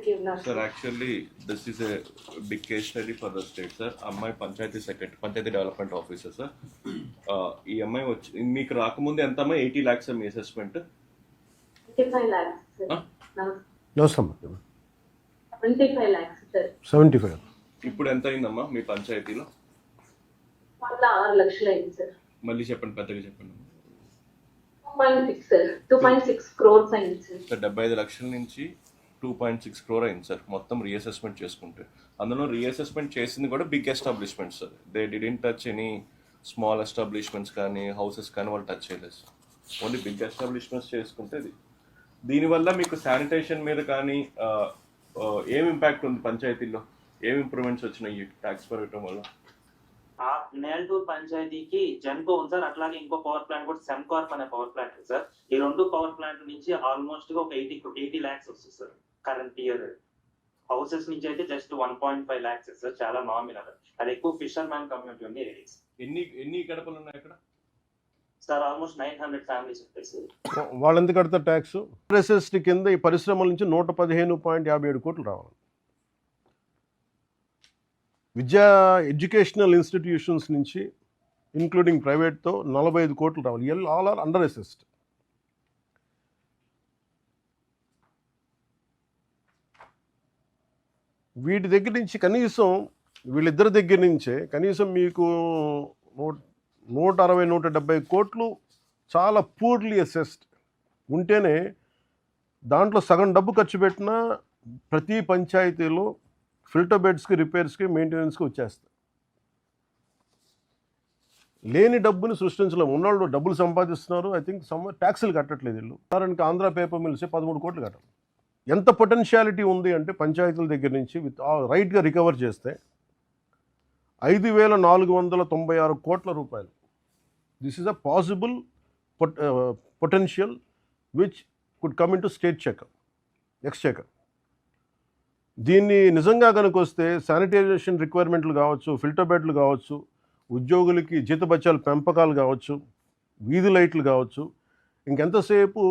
పరిస్థితి ఉన్నారు sir actually this is a big case study for the state sir. అమ్మాయి panchayat development officer sir. ఈ అమ్మాయి వచ్చి మీకు రాకముందు ఎంత అమ్మాయి 80 lakhs మీ assessment 25 lakhs No, sir. 25 lakhs sir 75. ఇప్పుడు ఎంత అయిందమ్మా మీ పంచాయతీలో? 6 లక్షలు అయింది సార్. మళ్ళీ చెప్పండి, పెద్దగా చెప్పండి. 2.6 సార్ 2.6 crores అయింది సార్. సార్ 75 లక్షల నుంచి 2.6 crore అయింది సార్ మొత్తం రీఅసెస్మెంట్ చేసుకుంటే. అందులో రీఅసెస్మెంట్ చేసింది కూడా big establishments sir. They didn't touch any small establishments కానీ హౌసెస్ కానీ వాళ్ళు టచ్ చేయలేదు సార్. ఓన్లీ బిగ్ ఎస్టాబ్లిష్మెంట్స్ చేసుకుంటే ఇది. దీనివల్ల మీకు శానిటేషన్ మీద కానీ ఏం ఇంపాక్ట్ ఉంది పంచాయతీల్లో? ఏం ఇంప్రూవ్మెంట్స్ వచ్చినాయి ట్యాక్స్ పెరగటం వల్ల? నేల్టూర్ పంచాయతీకి జెన్కో ఉంది సార్, అట్లాగే ఇంకో పవర్ ప్లాంట్ కూడా సెమ్కార్ప్ అనే పవర్ ప్లాంట్ సార్. ఈ 2 పవర్ ప్లాంట్ నుంచి ఆల్మోస్ట్ గా ఒక 80 lakhs వస్తుంది సార్ కరెంట్ ఇయర్. హౌసెస్ నుంచి అయితే జస్ట్ 1.5 lakhs సార్, చాలా నామినల్. అది ఎక్కువ ఫిషర్ మ్యాన్ కమ్యూనిటీ ఉంది ఏరియాస్. ఎన్ని గడపలు ఉన్నాయి అక్కడ సార్? ఆల్మోస్ట్ 900 ఫ్యామిలీస్ ఉంటాయి సార్. వాళ్ళు ఎంత కడతారు ట్యాక్స్? ఎస్ఎస్టీ కింద ఈ పరిశ్రమల నుంచి 115.57 కోట్లు రావాలి. ఎడ్యుకేషనల్ ఇన్స్టిట్యూషన్స్ నుంచి ఇంక్లూడింగ్ ప్రైవేట్తో 45 కోట్లు రావాలి. All are under assessed. వీటి దగ్గర నుంచి కనీసం వీళ్ళిద్దరి దగ్గర నుంచే కనీసం మీకు 160-170 కోట్లు చాలా పూర్లీ అసెస్డ్ ఉంటేనే దాంట్లో సగం డబ్బు ఖర్చు పెట్టినా ప్రతి పంచాయతీలో ఫిల్టర్ బెడ్స్కి, రిపేర్స్కి, మెయింటెనెన్స్కి వచ్చేస్తాయి. లేని డబ్బుని సృష్టించలేము. ఉన్నవాళ్ళు డబ్బులు సంపాదిస్తున్నారు. ఐ థింక్ ట్యాక్సులు కట్టట్లేదు వీళ్ళు. ఉదాహరణకి ఆంధ్ర పేపర్ మిల్సే 13 కోట్లు కట్టాలి. ఎంత పొటెన్షియాలిటీ ఉంది అంటే పంచాయతీల దగ్గర నుంచి విత్ రైట్గా రికవర్ చేస్తే 5,496 కోట్ల రూపాయలు. This is a possible potential which could come in to state Exchequer. దీన్ని నిజంగా కనుక వస్తే శానిటైజేషన్ రిక్వైర్మెంట్లు కావచ్చు, ఫిల్టర్ బెడ్లు కావచ్చు, ఉద్యోగులకి జీతభత్యాల పెంపకాలు కావచ్చు, వీధి లైట్లు కావచ్చు, ఇంకెంతసేపు